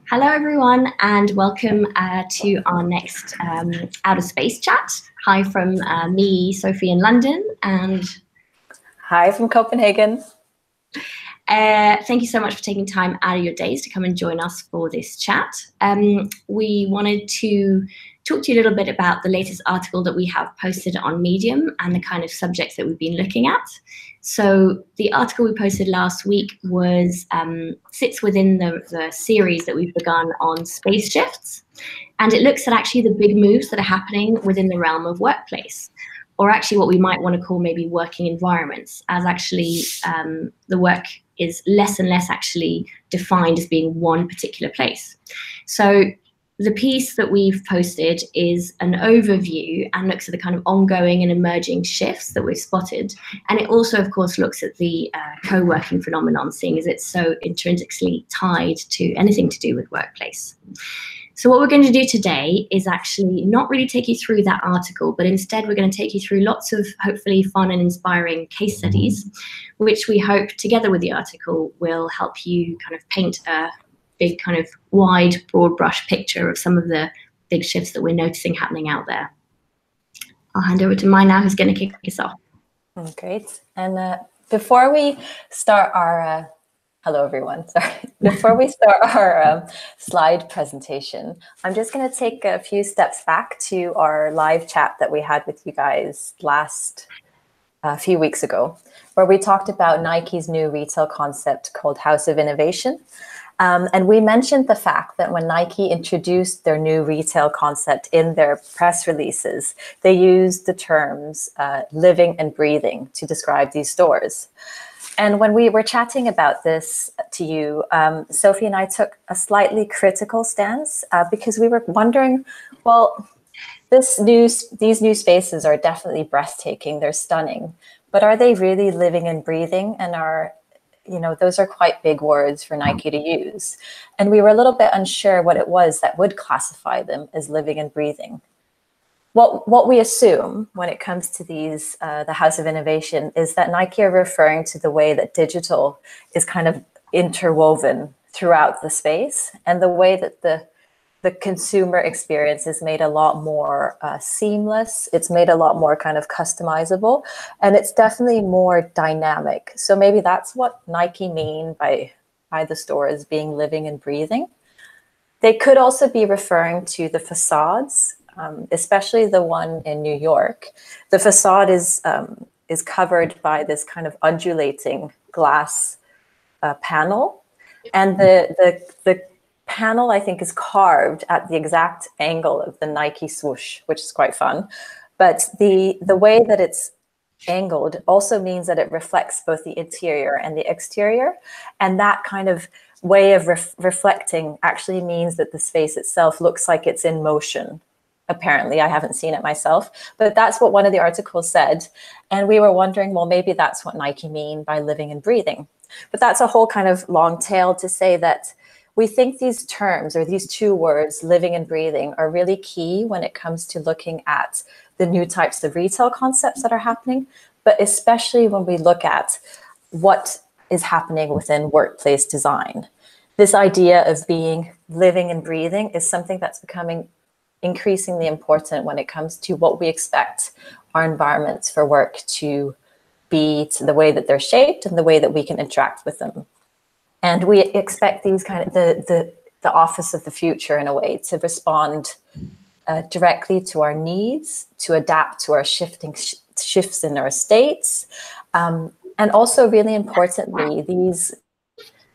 Hello, everyone, and welcome to our next Outer Space chat. Hi from me, Sophie in London, and hi from Copenhagen. Thank you so much for taking time out of your days to come and join us for this chat. We wanted to talk to you a little bit about the latest article that we have posted on Medium and the kind of subjects that we've been looking at. So the article we posted last week sits within the series that we've begun on space shifts, and it looks at actually the big moves that are happening within the realm of workplace, or actually what we might want to call maybe working environments, as actually the work is less and less actually defined as being one particular place. So the piece that we've posted is an overview and looks at the kind of ongoing and emerging shifts that we've spotted. And it also, of course, looks at the co-working phenomenon, seeing as it's so intrinsically tied to anything to do with workplace. So what we're going to do today is actually not really take you through that article, but instead we're going to take you through lots of hopefully fun and inspiring case studies, which we hope together with the article will help you kind of paint a big kind of wide, broad brush picture of some of the big shifts that we're noticing happening out there. I'll hand over to Mai now, who's going to kick us off. Great. And before we start our hello, everyone. Sorry. Before we start our slide presentation, I'm just going to take a few steps back to our live chat that we had with you guys a few weeks ago, where we talked about Nike's new retail concept called House of Innovation. And we mentioned the fact that when Nike introduced their new retail concept in their press releases, they used the terms living and breathing to describe these stores. And when we were chatting about this to you, Sophie and I took a slightly critical stance because we were wondering, well, these new spaces are definitely breathtaking. They're stunning, but are they really living and breathing? And those are quite big words for Nike to use. And we were a little bit unsure what it was that would classify them as living and breathing. What we assume when it comes to these, the House of Innovation, is that Nike are referring to the way that digital is kind of interwoven throughout the space, and the way that the consumer experience is made a lot more seamless. It's made a lot more kind of customizable, and it's definitely more dynamic. So maybe that's what Nike mean by the stores being living and breathing. They could also be referring to the facades. Especially the one in New York. The facade is covered by this kind of undulating glass panel, and the panel, I think, is carved at the exact angle of the Nike swoosh, which is quite fun. But the way that it's angled also means that it reflects both the interior and the exterior, and that kind of way of reflecting actually means that the space itself looks like it's in motion. Apparently, I haven't seen it myself, but that's what one of the articles said. And we were wondering, well, maybe that's what Nike mean by living and breathing. But that's a whole kind of long tail to say that we think these terms, or these two words, living and breathing, are really key when it comes to looking at the new types of retail concepts that are happening, but especially when we look at what is happening within workplace design. This idea of being living and breathing is something that's becoming increasingly important when it comes to what we expect our environments for work to be, to the way that they're shaped and the way that we can interact with them. And we expect these kind of the office of the future, in a way, to respond directly to our needs, to adapt to our shifts in our states, and also, really importantly, these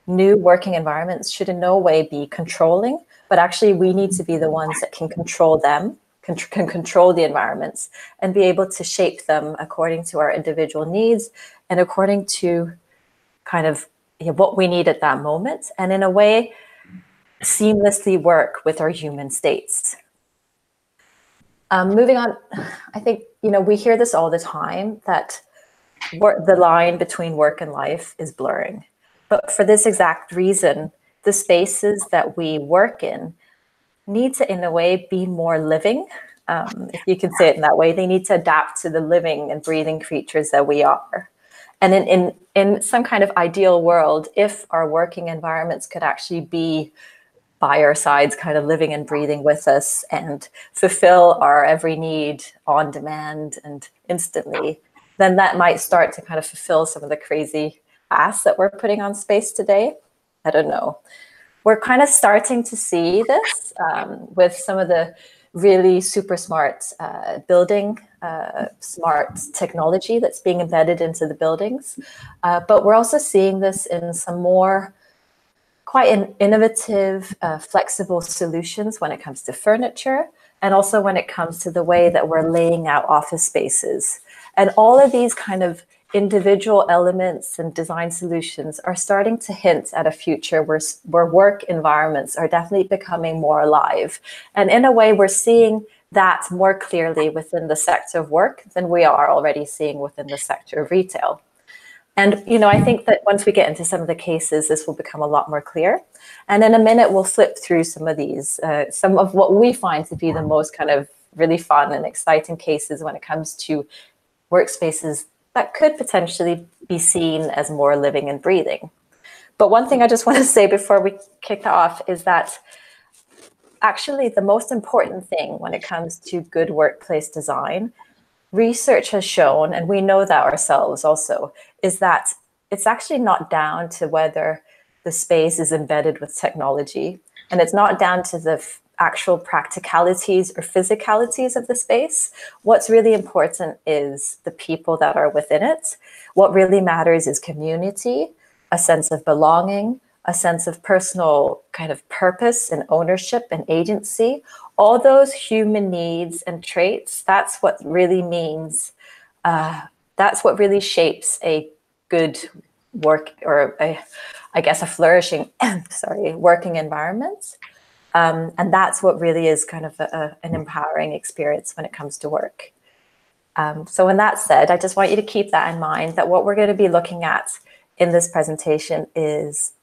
new working environments should in no way be controlling, but actually we need to be the ones that can control them, can control the environments, and be able to shape them according to our individual needs and according to kind of what we need at that moment, and in a way seamlessly work with our human states. Moving on, I think we hear this all the time, that the line between work and life is blurring. But for this exact reason, the spaces that we work in need to, in a way, be more living. If you can say it in that way, they need to adapt to the living and breathing creatures that we are. And in some kind of ideal world, if our working environments could actually be by our sides, kind of living and breathing with us and fulfill our every need on demand and instantly, then that might start to kind of fulfill some of the crazy asks that we're putting on space today. I don't know. We're kind of starting to see this with some of the really super smart building, smart technology that's being embedded into the buildings. But we're also seeing this in some more quite innovative, flexible solutions when it comes to furniture, and also when it comes to the way that we're laying out office spaces. And all of these kind of individual elements and design solutions are starting to hint at a future where work environments are definitely becoming more alive. And in a way, we're seeing that more clearly within the sector of work than we are already seeing within the sector of retail. And, you know, I think that once we get into some of the cases, this will become a lot more clear. And in a minute, we'll flip through some of these, some of what we find to be the most kind of really fun and exciting cases when it comes to workspaces that could potentially be seen as more living and breathing. But one thing I just want to say before we kick off is that actually the most important thing when it comes to good workplace design, research has shown, and we know that ourselves also, is that it's actually not down to whether the space is embedded with technology, and it's not down to the actual practicalities or physicalities of the space. What's really important is the people that are within it. What really matters is community, a sense of belonging, a sense of personal kind of purpose and ownership and agency. All those human needs and traits, that's what really means, that's what really shapes a good work, or I guess a flourishing, working environment. And that's what really is kind of an empowering experience when it comes to work. So with that said, I just want you to keep that in mind, that what we're going to be looking at in this presentation is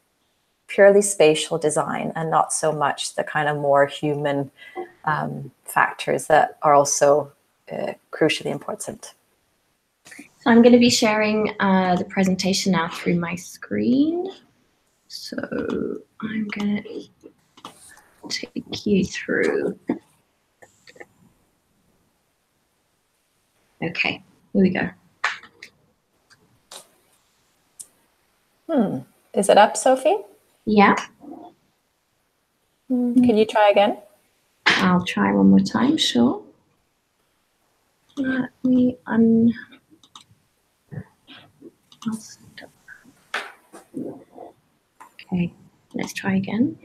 purely spatial design and not so much the kind of more human factors that are also crucially important. So I'm going to be sharing the presentation now through my screen. So I'm going to take you through. Okay, here we go. Is it up, Sophie? Yeah. Can you try again? I'll try one more time, sure. Let me Okay, let's try again.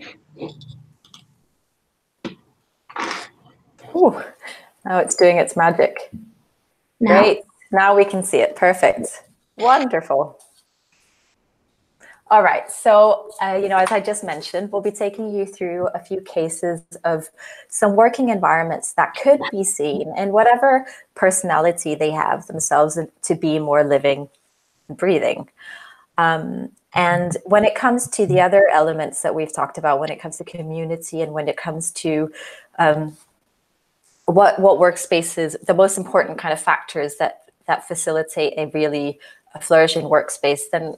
Ooh, now it's doing its magic. Now? Great, now we can see it, perfect. Wonderful. All right, so, you know, as I just mentioned, we'll be taking you through a few cases of some working environments that could be seen in whatever personality they have themselves to be more living and breathing. And when it comes to the other elements that we've talked about, when it comes to community and when it comes to what workspaces, the most important kind of factors that facilitate a flourishing workspace, then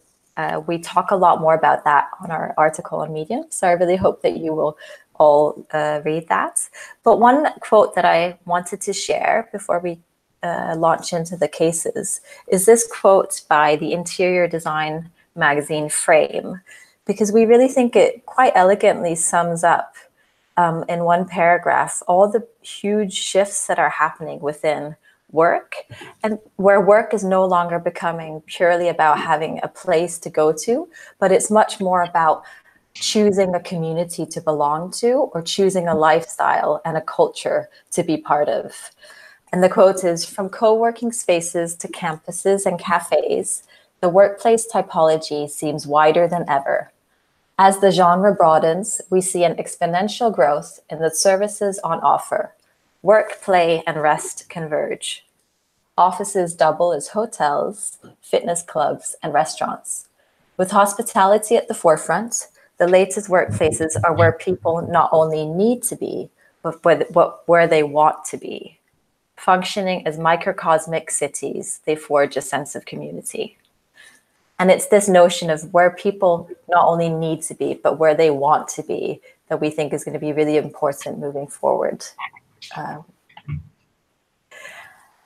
we talk a lot more about that on our article on Medium. So I really hope that you will all read that. But one quote that I wanted to share before we launch into the cases is this quote by the interior design magazine Frame, because we really think it quite elegantly sums up in one paragraph all the huge shifts that are happening within work, and where work is no longer becoming purely about having a place to go to, but it's much more about choosing a community to belong to, or choosing a lifestyle and a culture to be part of. And the quote is, "From co-working spaces to campuses and cafes, the workplace typology seems wider than ever. As the genre broadens, we see an exponential growth in the services on offer. Work, play, and rest converge. Offices double as hotels, fitness clubs, and restaurants. With hospitality at the forefront, the latest workplaces are where people not only need to be, but where they want to be. Functioning as microcosmic cities, they forge a sense of community." And it's this notion of where people not only need to be, but where they want to be, that we think is going to be really important moving forward.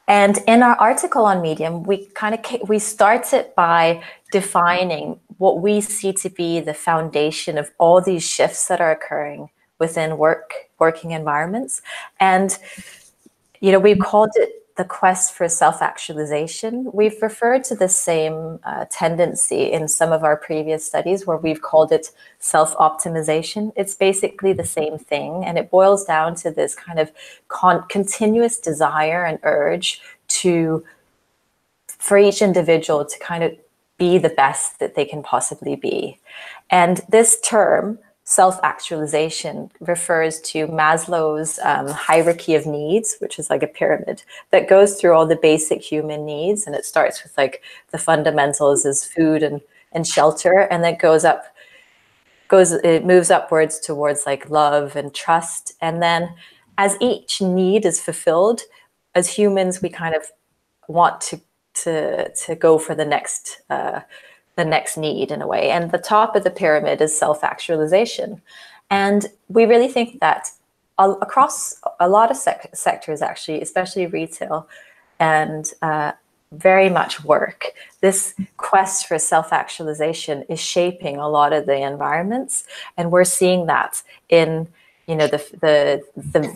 And in our article on Medium, we started by defining what we see to be the foundation of all these shifts that are occurring within working environments. And, you know, we've called it the quest for self-actualization. We've referred to the same tendency in some of our previous studies where we've called it self-optimization. It's basically the same thing, and it boils down to this kind of continuous desire and urge for each individual to kind of be the best that they can possibly be. And this term, self-actualization, refers to Maslow's hierarchy of needs, which is like a pyramid that goes through all the basic human needs. And it starts with like the fundamentals as food and shelter, and then it moves upwards towards like love and trust. And then as each need is fulfilled, as humans, we kind of want to go for the next need in a way. And the top of the pyramid is self-actualization. And we really think that across a lot of sectors, actually, especially retail and very much work, this quest for self-actualization is shaping a lot of the environments. And we're seeing that in, you know, the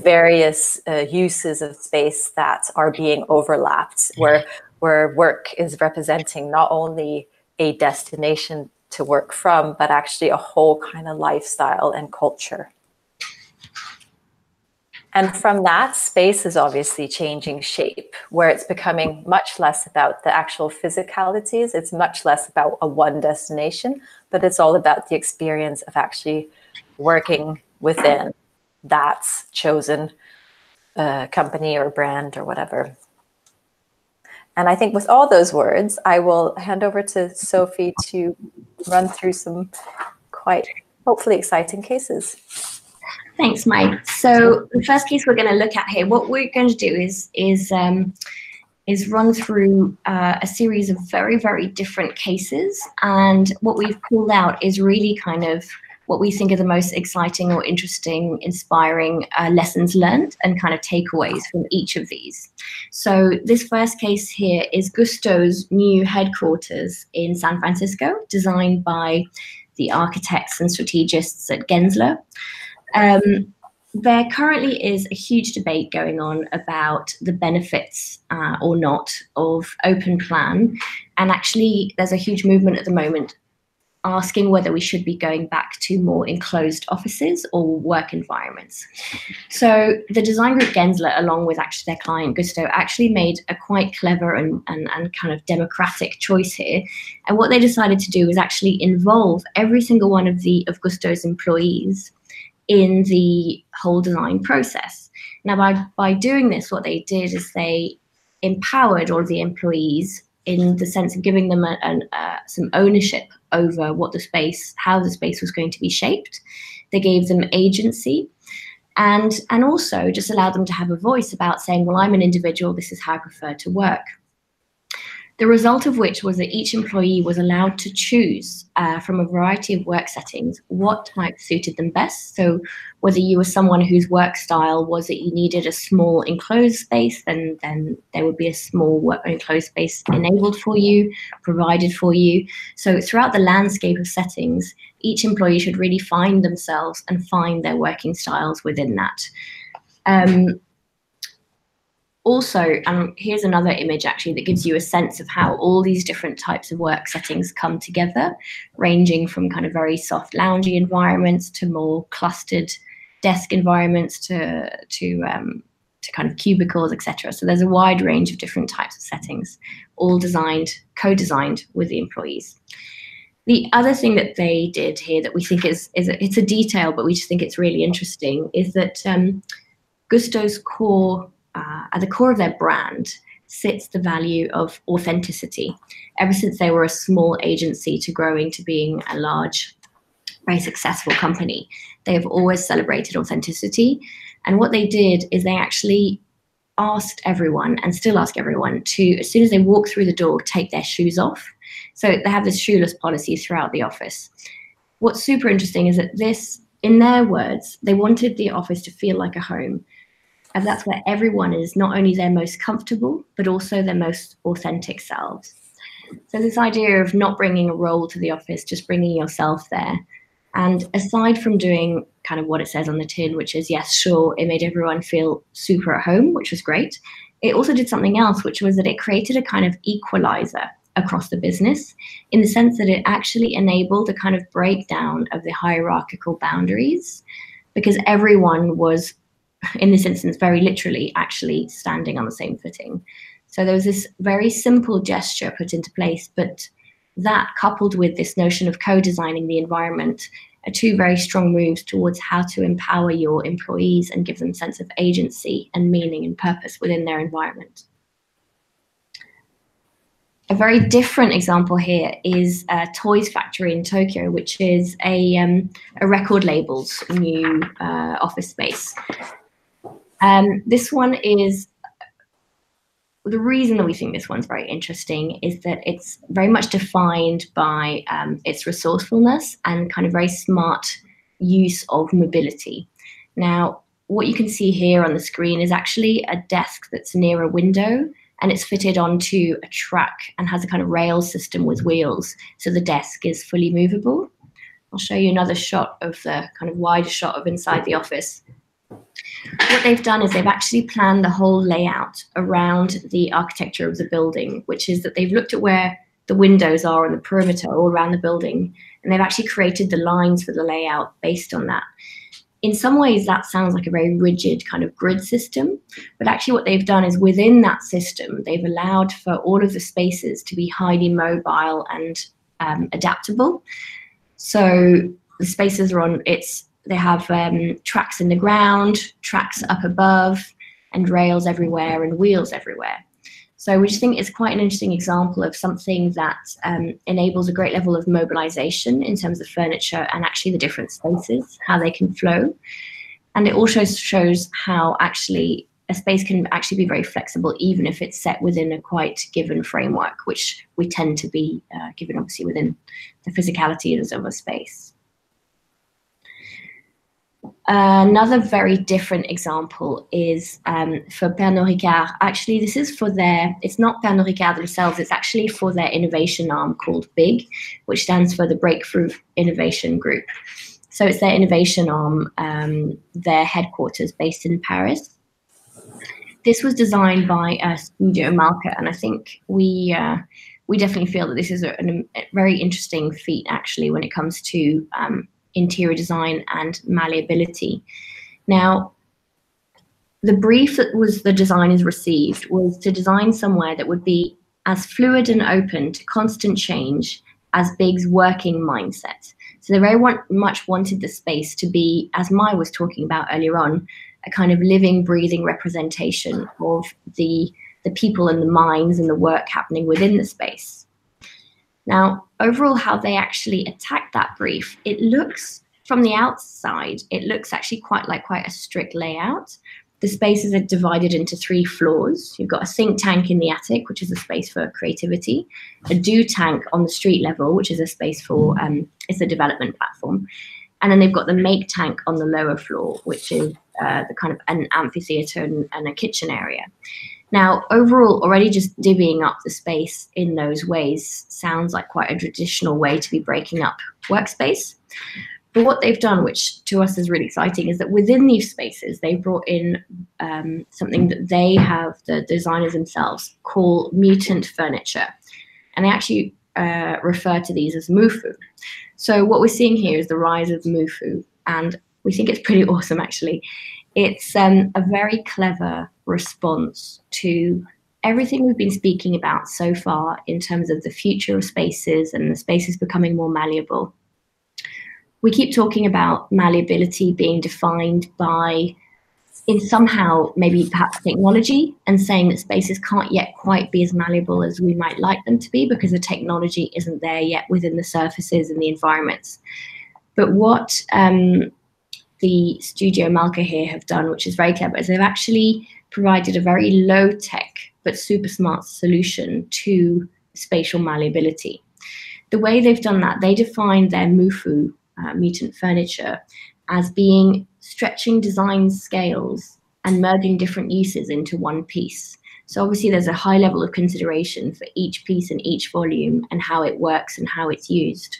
various uses of space that are being overlapped, where work is representing not only a destination to work from, but actually a whole kind of lifestyle and culture. And from that, space is obviously changing shape, where it's becoming much less about the actual physicalities. It's much less about a one destination, but it's all about the experience of actually working within that chosen company or brand or whatever. And I think with all those words, I will hand over to Sophie to run through some quite hopefully exciting cases. Thanks, Mike. So the first case we're going to look at here, what we're going to do is run through a series of very, very different cases. And what we've pulled out is really kind of what we think are the most exciting or interesting, inspiring lessons learned and kind of takeaways from each of these. So this first case here is Gusto's new headquarters in San Francisco, designed by the architects and strategists at Gensler. There currently is a huge debate going on about the benefits or not of open plan. And actually, there's a huge movement at the moment asking whether we should be going back to more enclosed offices or work environments. So the design group Gensler, along with actually their client Gusto, actually made a quite clever and kind of democratic choice here. And what they decided to do was actually involve every single one of Gusto's employees in the whole design process. Now, by doing this, what they did is they empowered all of the employees in the sense of giving them some ownership over how the space was going to be shaped. They gave them agency and also just allowed them to have a voice about saying, well, I'm an individual, this is how I prefer to work. The result of which was that each employee was allowed to choose from a variety of work settings what type suited them best. So whether you were someone whose work style was that you needed a small enclosed space, then there would be a small enclosed space enabled for you, provided for you. So throughout the landscape of settings, each employee should really find themselves and find their working styles within that. Also, here's another image actually that gives you a sense of how all these different types of work settings come together, ranging from kind of very soft loungy environments to more clustered desk environments to kind of cubicles, etc. So there's a wide range of different types of settings, all co-designed with the employees. The other thing that they did here that we think it's a detail, but we just think it's really interesting, is that Gusto's at the core of their brand sits the value of authenticity. Ever since they were a small agency to growing to being a large, very successful company, they have always celebrated authenticity. And what they did is they actually asked everyone, and still ask everyone, to, as soon as they walk through the door, take their shoes off. So they have this shoeless policy throughout the office. What's super interesting is that this, in their words, they wanted the office to feel like a home. And that's where everyone is not only their most comfortable, but also their most authentic selves. So this idea of not bringing a role to the office, just bringing yourself there. And aside from doing kind of what it says on the tin, which is, yes, sure, it made everyone feel super at home, which was great. It also did something else, which was that it created a kind of equalizer across the business, in the sense that it actually enabled a kind of breakdown of the hierarchical boundaries, because everyone was, in this instance, very literally actually standing on the same footing. So there was this very simple gesture put into place, but that, coupled with this notion of co-designing the environment, are two very strong moves towards how to empower your employees and give them a sense of agency and meaning and purpose within their environment. A very different example here is Toys Factory in Tokyo, which is a record label's new office space. This one is, the reason that we think this one's very interesting is that it's very much defined by its resourcefulness and kind of very smart use of mobility. Now, what you can see here on the screen is actually a desk that's near a window, and it's fitted onto a track and has a kind of rail system with wheels. So the desk is fully movable. I'll show you another shot of the kind of wider shot of inside the office. What they've done is they've actually planned the whole layout around the architecture of the building, which is that they've looked at where the windows are on the perimeter all around the building, and they've actually created the lines for the layout based on that. In some ways, that sounds like a very rigid kind of grid system, but actually what they've done is within that system, they've allowed for all of the spaces to be highly mobile and adaptable. So the spaces are on, they have tracks in the ground, tracks up above, and rails everywhere and wheels everywhere. So we just think it's quite an interesting example of something that enables a great level of mobilization in terms of furniture and actually the different spaces, how they can flow. And it also shows how actually a space can actually be very flexible, even if it's set within a quite given framework, which we tend to be given obviously within the physicality of a space. Another very different example is for Pernod Ricard. Actually, this is for it's not Pernod Ricard themselves, it's actually for their innovation arm called BIG, which stands for the Breakthrough Innovation Group. So it's their innovation arm, their headquarters based in Paris. This was designed by Studio Malka, and I think we definitely feel that this is a very interesting feat actually when it comes to interior design and malleability. Now, the brief that the designers received was to design somewhere that would be as fluid and open to constant change as BIG's working mindset. So they very much wanted the space to be, as Mai was talking about earlier on, a kind of living, breathing representation of the people and the minds and the work happening within the space. Now, overall, how they actually attack that brief, it looks, from the outside, it looks actually quite a strict layout. The spaces are divided into 3 floors. You've got a think tank in the attic, which is a space for creativity, a do tank on the street level, which is a space for, it's a development platform. And then they've got the make tank on the lower floor, which is the kind of an amphitheater and a kitchen area. Now, overall, already just divvying up the space in those ways sounds like quite a traditional way to be breaking up workspace. But what they've done, which to us is really exciting, is that within these spaces, they brought in something that they have, the designers themselves, call mutant furniture. And they actually refer to these as Mufu. So what we're seeing here is the rise of Mufu, and we think it's pretty awesome, actually. It's a very clever response to everything we've been speaking about so far in terms of the future of spaces and the spaces becoming more malleable. We keep talking about malleability being defined by, in somehow, maybe perhaps technology, and saying that spaces can't yet quite be as malleable as we might like them to be because the technology isn't there yet within the surfaces and the environments. But what the Studio Malka here have done, which is very clever, is they've actually provided a very low-tech but super smart solution to spatial malleability. The way they've done that, they define their MUFU, mutant furniture, as being stretching design scales and merging different uses into one piece. So obviously there's a high level of consideration for each piece and each volume and how it works and how it's used.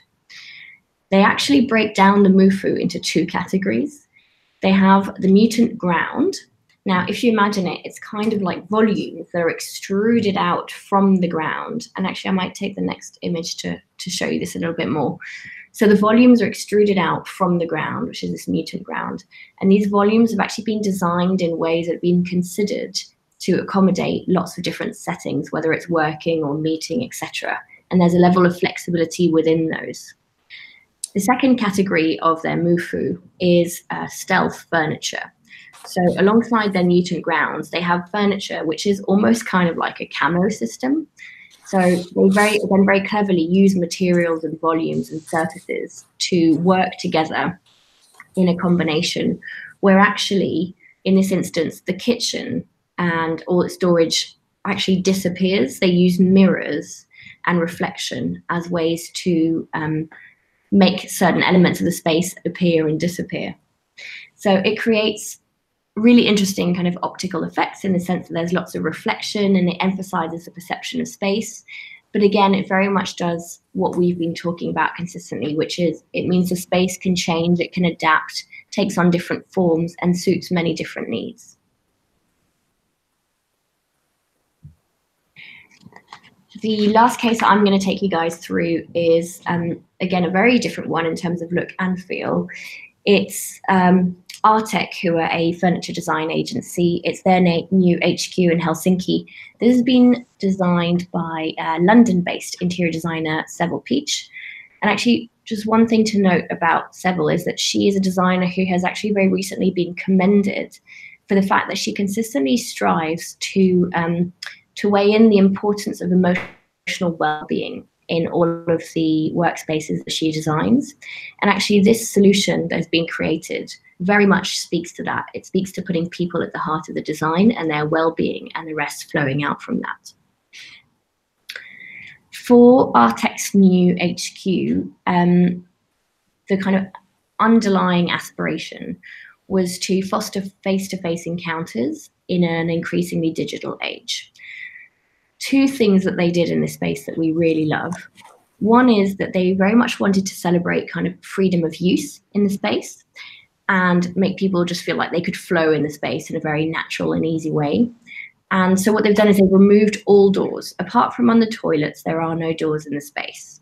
They actually break down the MUFU into two categories. They have the mutant ground. Now, if you imagine it, it's kind of like volumes that are extruded out from the ground. And actually, I might take the next image to show you this a little bit more. So the volumes are extruded out from the ground, which is this mutant ground. And these volumes have actually been designed in ways that have been considered to accommodate lots of different settings, whether it's working or meeting, etc. And there's a level of flexibility within those. The second category of their MUFU is stealth furniture. So alongside their mutant grounds, they have furniture which is almost kind of like a camo system. So they very cleverly use materials and volumes and surfaces to work together in a combination where actually, in this instance, the kitchen and all its storage actually disappears. They use mirrors and reflection as ways to make certain elements of the space appear and disappear. So it creates really interesting kind of optical effects in the sense that there's lots of reflection and it emphasizes the perception of space. But again, it very much does what we've been talking about consistently, which is it means the space can change, it can adapt, takes on different forms and suits many different needs. The last case I'm going to take you guys through is, again, a very different one in terms of look and feel. It's Artek, who are a furniture design agency. It's their new HQ in Helsinki. This has been designed by London-based interior designer Seville Peach. And actually, just one thing to note about Seville is that she is a designer who has actually very recently been commended for the fact that she consistently strives to weigh in the importance of emotional well-being in all of the workspaces that she designs. And actually this solution that has been created very much speaks to that. It speaks to putting people at the heart of the design and their well-being and the rest flowing out from that. For Artek's new HQ, the kind of underlying aspiration was to foster face-to-face encounters in an increasingly digital age. Two things that they did in this space that we really love. One is that they very much wanted to celebrate kind of freedom of use in the space and make people just feel like they could flow in the space in a very natural and easy way. And so what they've done is they've removed all doors. Apart from on the toilets, there are no doors in the space.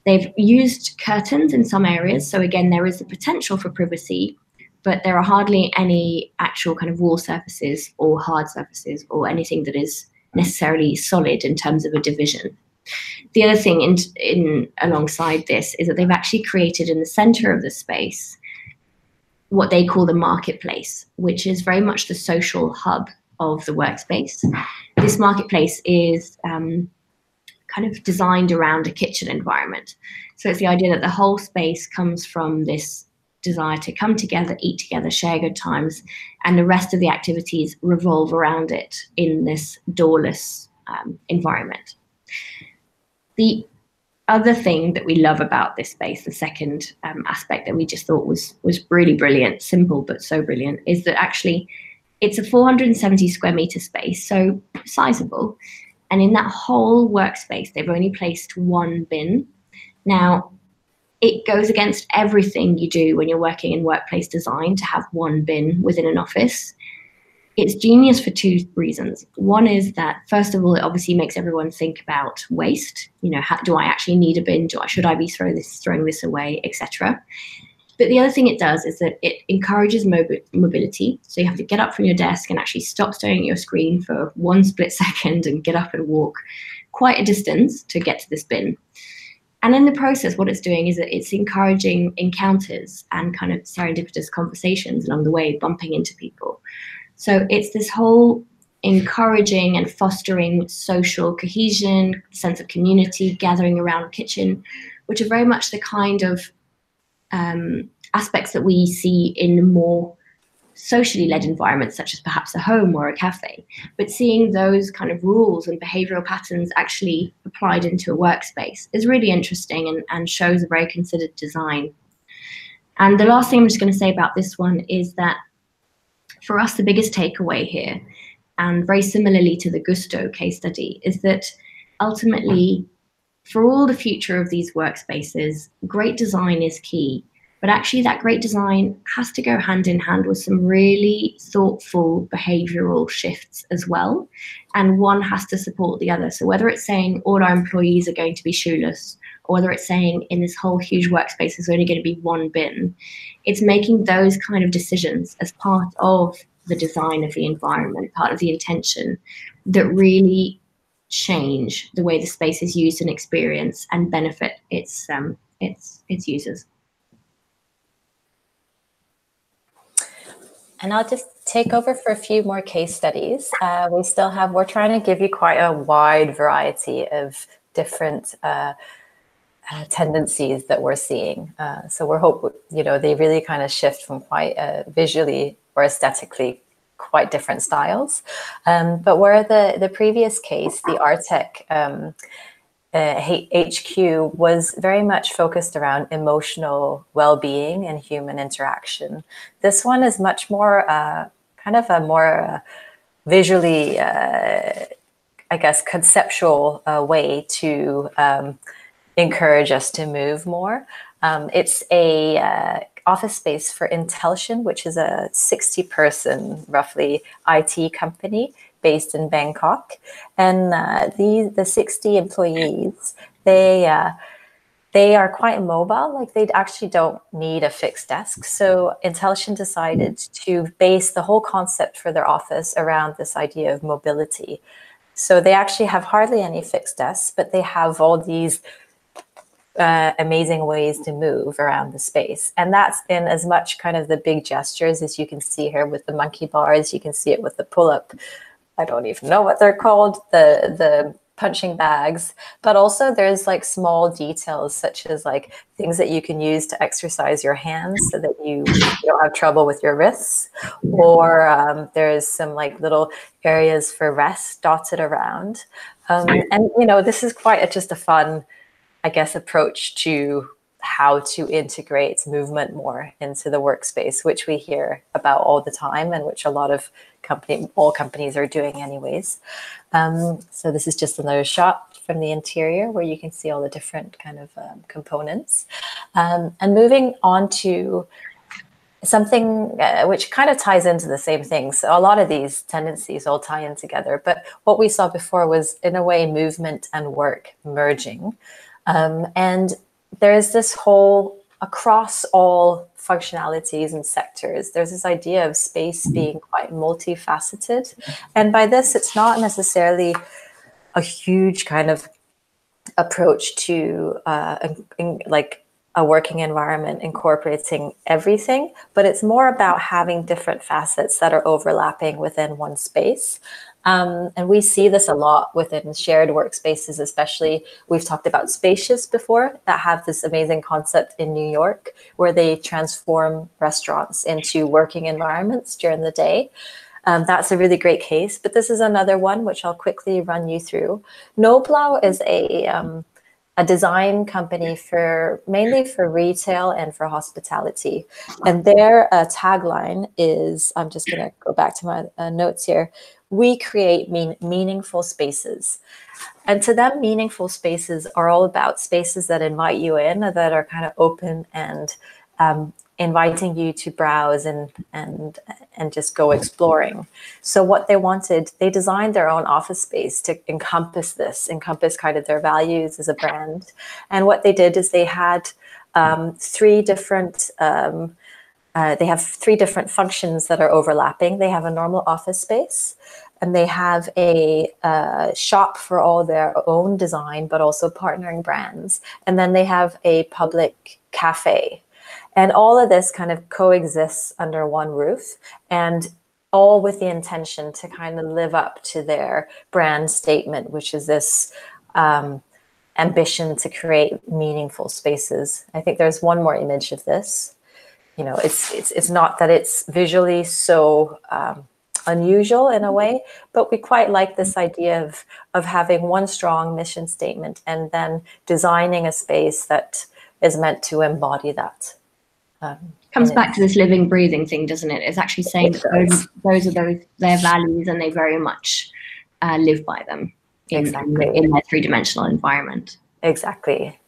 They've used curtains in some areas. So again, there is the potential for privacy, but there are hardly any actual kind of wall surfaces or hard surfaces or anything that is necessarily solid in terms of a division. The other thing in alongside this is that they've actually created in the center of the space what they call the marketplace, which is very much the social hub of the workspace. This marketplace is kind of designed around a kitchen environment. So it's the idea that the whole space comes from this desire to come together, eat together, share good times, and the rest of the activities revolve around it in this doorless environment. The other thing that we love about this space, the second aspect that we just thought was really brilliant, simple but so brilliant, is that actually it's a 470 square meter space, so sizable. And in that whole workspace, they've only placed one bin. Now, it goes against everything you do when you're working in workplace design to have one bin within an office. It's genius for two reasons. One is that, first of all, it obviously makes everyone think about waste. You know, do I actually need a bin? Should I be throwing this away, etc. But the other thing it does is that it encourages mobility. So you have to get up from your desk and actually stop staring at your screen for one split second and get up and walk quite a distance to get to this bin. And in the process, what it's doing is that it's encouraging encounters and kind of serendipitous conversations along the way, bumping into people. So it's this whole encouraging and fostering social cohesion, sense of community, gathering around a kitchen, which are very much the kind of aspects that we see in more socially led environments, such as perhaps a home or a cafe, but seeing those kind of rules and behavioral patterns actually applied into a workspace is really interesting and shows a very considered design. And the last thing I'm just going to say about this one is that for us, the biggest takeaway here, and very similarly to the Gusto case study, is that ultimately, for all the future of these workspaces, great design is key. But actually, that great design has to go hand in hand with some really thoughtful behavioral shifts as well. And one has to support the other. So whether it's saying all our employees are going to be shoeless, or whether it's saying in this whole huge workspace there's only going to be one bin, it's making those kind of decisions as part of the design of the environment, part of the intention, that really change the way the space is used and experienced and benefit its users. And I'll just take over for a few more case studies. We're trying to give you quite a wide variety of different tendencies that we're seeing. So we're hoping, they really kind of shift from quite visually or aesthetically quite different styles. But where the previous case, the Artec HQ, was very much focused around emotional well-being and human interaction. This one is much more kind of a more visually, I guess, conceptual way to encourage us to move more. It's a office space for Intellition, which is a 60-person, roughly, IT company based in Bangkok. And the 60 employees, they are quite mobile. Like, they actually don't need a fixed desk. So Intellition decided to base the whole concept for their office around this idea of mobility. So they actually have hardly any fixed desks, but they have all these amazing ways to move around the space. And that's in as much kind of the big gestures as you can see here with the monkey bars. You can see it with the pull-up, I don't even know what they're called, the punching bags. But also there's like small details, such as like things that you can use to exercise your hands so that you don't have trouble with your wrists. Or there's some like little areas for rest dotted around. And this is quite just a fun, I guess, approach to how to integrate movement more into the workspace, which we hear about all the time and which a lot of all companies are doing anyways. So this is just another shot from the interior where you can see all the different kind of components. And moving on to something which kind of ties into the same thing. So a lot of these tendencies all tie in together, but what we saw before was, in a way, movement and work merging. And there's this whole, across all functionalities and sectors, there's this idea of space being quite multifaceted. And by this, it's not necessarily a huge kind of approach to like a working environment incorporating everything, but it's more about having different facets that are overlapping within one space. And we see this a lot within shared workspaces, especially. We've talked about Spacious before, that have this amazing concept in New York where they transform restaurants into working environments during the day. That's a really great case, but this is another one which I'll quickly run you through. Noblau is a design company mainly for retail and for hospitality. And their tagline is, I'm just going to go back to my notes here, "We create meaningful spaces." And to them, meaningful spaces are all about spaces that invite you in, that are kind of open and inviting you to browse and just go exploring. So what they wanted, they designed their own office space to encompass kind of their values as a brand. And what they did is they had three different functions that are overlapping. They have a normal office space, and they have a shop for all their own design, but also partnering brands. And then they have a public cafe. And all of this kind of coexists under one roof, and all with the intention to kind of live up to their brand statement, which is this ambition to create meaningful spaces. I think there's one more image of this. it's not that it's visually so unusual in a way, but we quite like this idea of having one strong mission statement and then designing a space that is meant to embody that. Comes back to this living, breathing thing, doesn't it? It's actually saying that those are their values, and they very much live by them in their three-dimensional environment. Exactly.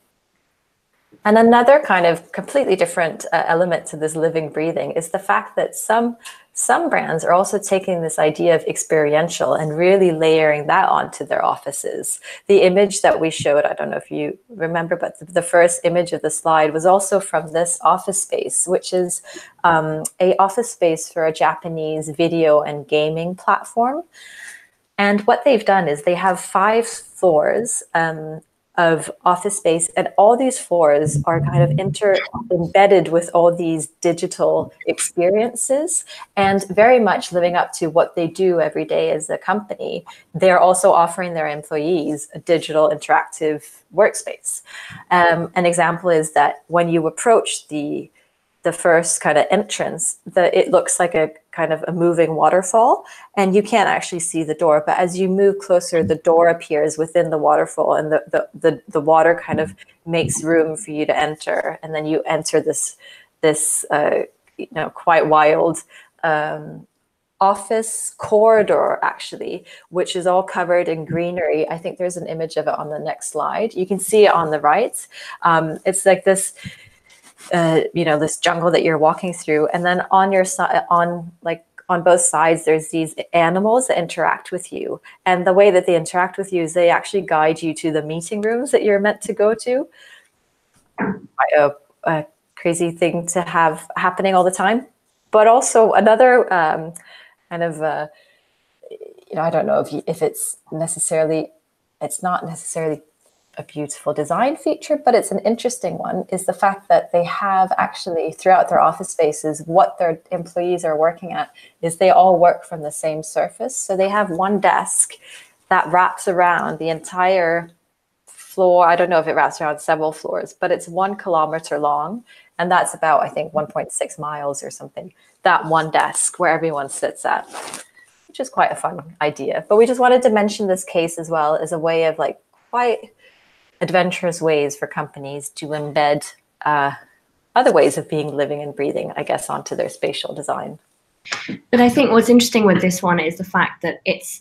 And another kind of completely different element to this living, breathing is the fact that some brands are also taking this idea of experiential and really layering that onto their offices. The image that we showed, I don't know if you remember, but the first image of the slide was also from this office space, which is a office space for a Japanese video and gaming platform. And what they've done is they have 5 floors of office space, and all these floors are kind of embedded with all these digital experiences, and very much living up to what they do every day as a company. They're also offering their employees a digital interactive workspace. An example is that when you approach the first kind of entrance, it looks like a kind of a moving waterfall, and you can't actually see the door. But as you move closer, the door appears within the waterfall, and the water kind of makes room for you to enter. And then you enter this quite wild office corridor, actually, which is all covered in greenery. I think there's an image of it on the next slide. You can see it on the right. It's like this. This jungle that you're walking through, and then on your side, on both sides, there's these animals that interact with you. And the way that they interact with you is they actually guide you to the meeting rooms that you're meant to go to. A crazy thing to have happening all the time, but also another I don't know if it's not necessarily a beautiful design feature, but it's an interesting one, is the fact that they have actually throughout their office spaces, what their employees are working at is they all work from the same surface. So they have one desk that wraps around the entire floor. I don't know if it wraps around several floors, but it's 1 kilometer long. And that's about, I think, 1.6 miles or something, that one desk where everyone sits at, which is quite a fun idea. But we just wanted to mention this case as well as a way of quite adventurous ways for companies to embed other ways of being living and breathing, I guess, onto their spatial design. But I think what's interesting with this one is the fact that it's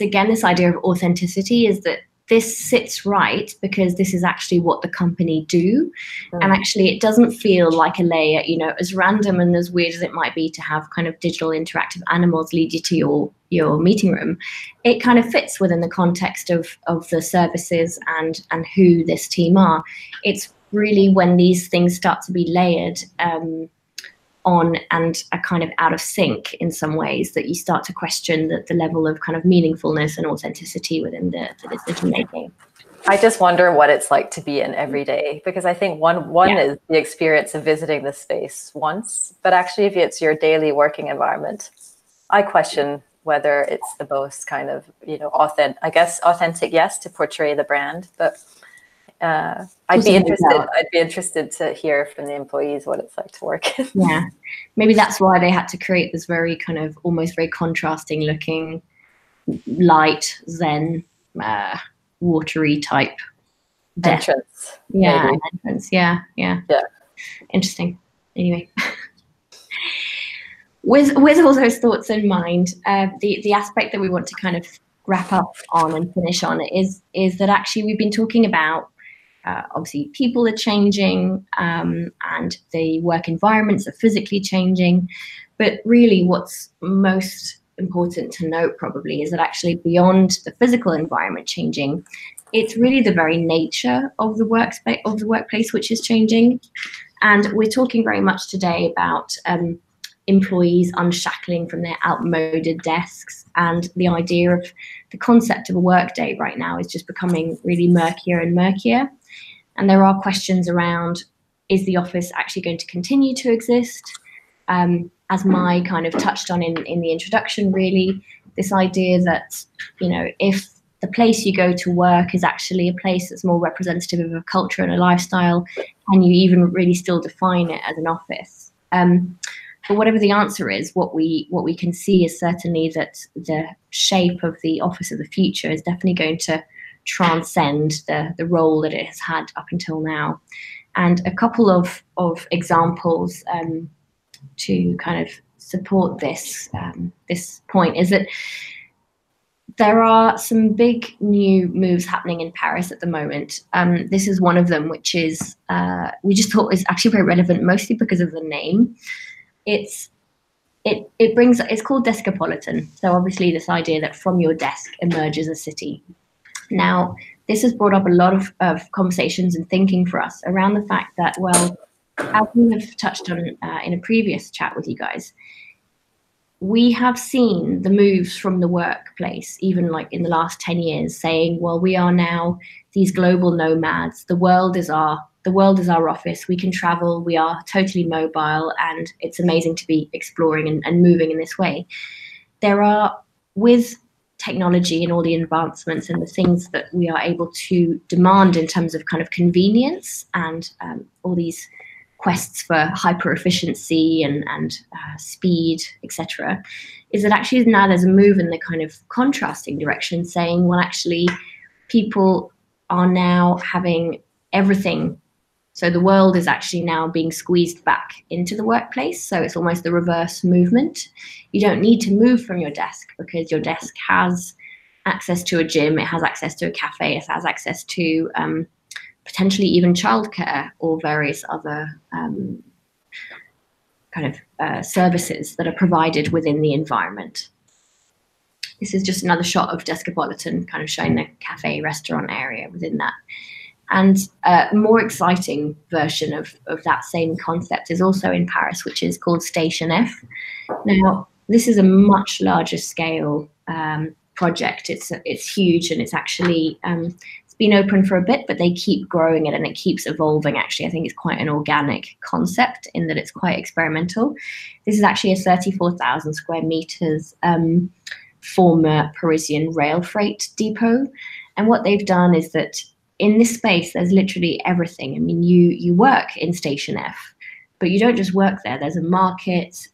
again, this idea of authenticity, is that this sits right because this is actually what the company do. And actually it doesn't feel like a layer, as random and as weird as it might be to have kind of digital interactive animals lead you to your meeting room. It kind of fits within the context of the services and who this team are. It's really when these things start to be layered on and are kind of out of sync in some ways that you start to question the level of kind of meaningfulness and authenticity within the decision making. I just wonder what it's like to be in every day, because I think one is the experience of visiting the space once, but actually if it's your daily working environment, I question whether it's the most kind of, authentic, yes, to portray the brand, but I'd be interested to hear from the employees what it's like to work. Yeah, maybe that's why they had to create this very kind of almost very contrasting looking, light, zen, watery type entrance. Yeah, entrance. Yeah. Interesting. Anyway, with all those thoughts in mind, the aspect that we want to kind of wrap up on and finish on is that actually we've been talking about. Obviously, people are changing and the work environments are physically changing. But really what's most important to note probably is that actually beyond the physical environment changing, it's really the very nature of the workplace which is changing. And we're talking very much today about employees unshackling from their outmoded desks, and the idea of the concept of a workday right now is just becoming really murkier and murkier. And there are questions around, is the office actually going to continue to exist? As Mai kind of touched on in the introduction, really, this idea that, if the place you go to work is actually a place that's more representative of a culture and a lifestyle, can you even really still define it as an office? But whatever the answer is, what we can see is certainly that the shape of the office of the future is definitely going to transcend the role that it has had up until now. And a couple of examples to kind of support this this point is that there are some big new moves happening in Paris at the moment. This is one of them, which is we just thought is actually very relevant, mostly because of the name. It's called Descapolitan. So obviously this idea that from your desk emerges a city. Now, this has brought up a lot of conversations and thinking for us around the fact that, well, as we have touched on in a previous chat with you guys, we have seen the moves from the workplace, even like in the last 10 years, saying, well, we are now these global nomads. The world is our office. We can travel. We are totally mobile, and it's amazing to be exploring and moving in this way. There are, with technology and all the advancements and the things that we are able to demand in terms of kind of convenience and all these quests for hyper efficiency and speed, etc., is that actually now there's a move in the kind of contrasting direction, saying, well, actually, people are now having everything. So the world is actually now being squeezed back into the workplace. So it's almost the reverse movement. You don't need to move from your desk because your desk has access to a gym, it has access to a cafe, it has access to potentially even childcare or various other services that are provided within the environment. This is just another shot of Descapolitan, kind of showing the cafe restaurant area within that. And a more exciting version of that same concept is also in Paris, which is called Station F. Now, this is a much larger scale project. It's huge, and it's actually it's been open for a bit, but they keep growing it and it keeps evolving. Actually, I think it's quite an organic concept in that it's quite experimental. This is actually a 34,000 square meters former Parisian rail freight depot. And what they've done is that in this space, there's literally everything. I mean, you work in Station F, but you don't just work there. There's a market,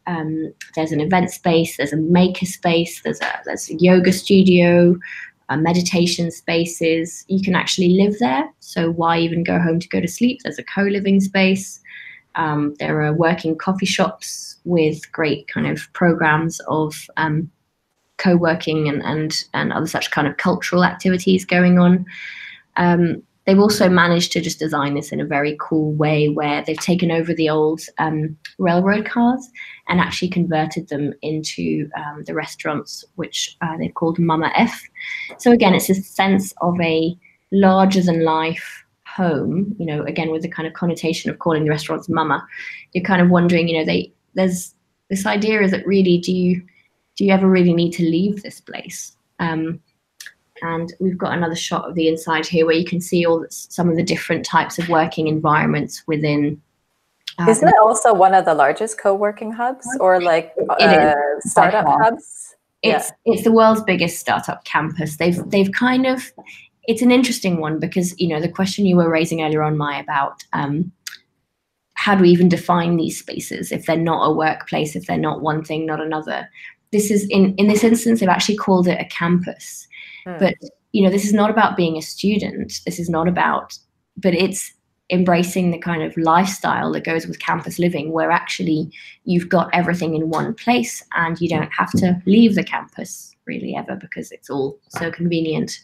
there's an event space, there's a maker space, there's a yoga studio, meditation spaces. You can actually live there. So why even go home to go to sleep? There's a co-living space. There are working coffee shops with great kind of programs of co-working and other such kind of cultural activities going on. They've also managed to just design this in a very cool way where they've taken over the old railroad cars and actually converted them into the restaurants, which they've called Mama F. So again, it's a sense of a larger than life home, you know, again, with the kind of connotation of calling the restaurants Mama. You're kind of wondering, you know, there's this idea is that really, do you ever really need to leave this place? And we've got another shot of the inside here where you can see some of the different types of working environments within. Isn't it also one of the largest co-working hubs or like startup hubs? It's the world's biggest startup campus. They've kind of, it's an interesting one because, you know, the question you were raising earlier on, Mai, about how do we even define these spaces if they're not a workplace, if they're not one thing, not another. This is in this instance, they've actually called it a campus. But, you know, this is not about being a student. This is not about, but it's embracing the kind of lifestyle that goes with campus living, where actually you've got everything in one place and you don't have to leave the campus really ever because it's all so convenient.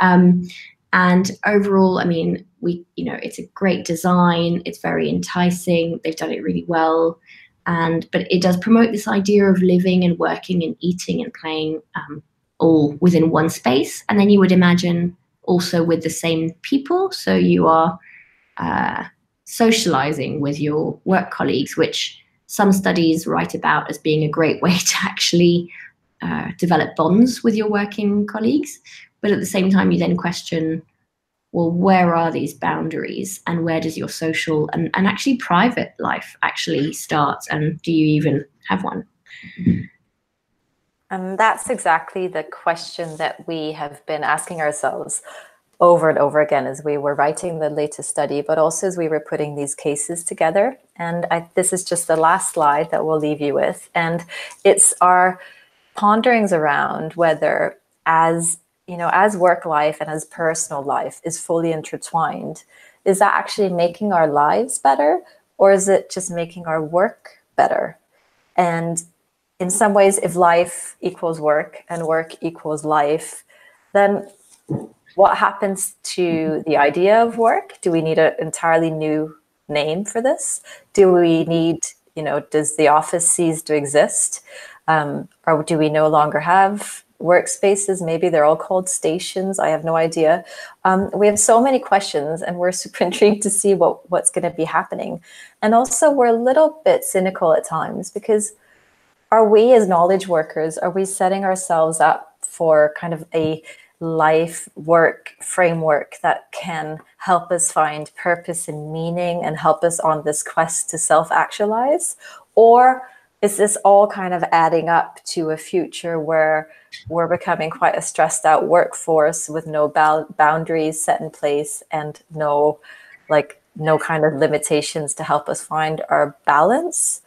And overall, I mean, it's a great design. It's very enticing. They've done it really well. But it does promote this idea of living and working and eating and playing all within one space. And then you would imagine also with the same people. So you are socializing with your work colleagues, which some studies write about as being a great way to actually develop bonds with your working colleagues. But at the same time, you then question, well, where are these boundaries and where does your social and actually private life actually start? And do you even have one? And that's exactly the question that we have been asking ourselves over and over again as we were writing the latest study, but also as we were putting these cases together. And this is just the last slide that we'll leave you with. And it's our ponderings around whether as work life and as personal life is fully intertwined, is that actually making our lives better, or is it just making our work better? And in some ways, if life equals work and work equals life, then what happens to the idea of work? Do we need an entirely new name for this? Do we need, does the office cease to exist? Or do we no longer have workspaces? Maybe they're all called stations. I have no idea. We have so many questions, and we're super intrigued to see what's going to be happening. And also, we're a little bit cynical at times, because are we as knowledge workers, are we setting ourselves up for kind of a life work framework that can help us find purpose and meaning and help us on this quest to self-actualize? Or is this all kind of adding up to a future where we're becoming quite a stressed out workforce with no boundaries set in place and no kind of limitations to help us find our balance?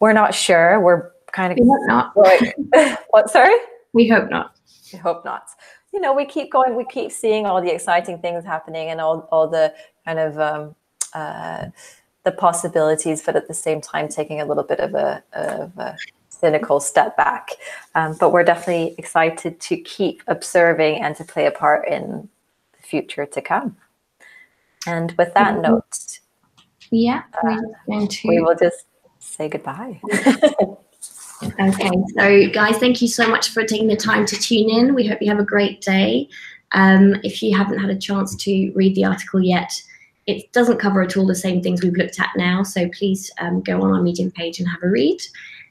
We're not sure. We're kind of... We hope not. What, sorry? We hope not. We hope not. We keep going, we keep seeing all the exciting things happening and all the kind of the possibilities, but at the same time taking a little bit of a cynical step back. But we're definitely excited to keep observing and to play a part in the future to come. And with that note, we will just say goodbye. Okay, so guys, thank you so much for taking the time to tune in. We hope you have a great day. If you haven't had a chance to read the article yet, it doesn't cover at all the same things we've looked at now, so please go on our Medium page and have a read.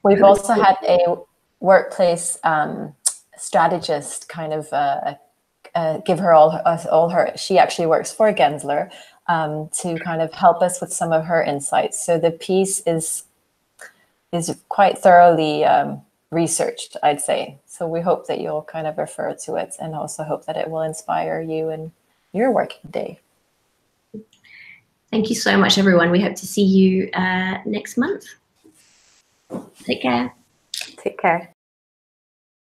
We've also had a workplace strategist kind of give her all her, she actually works for Gensler, to kind of help us with some of her insights. So the piece is quite thoroughly researched, I'd say. So we hope that you'll kind of refer to it, and also hope that it will inspire you in your working day. Thank you so much, everyone. We hope to see you next month. Take care. Take care.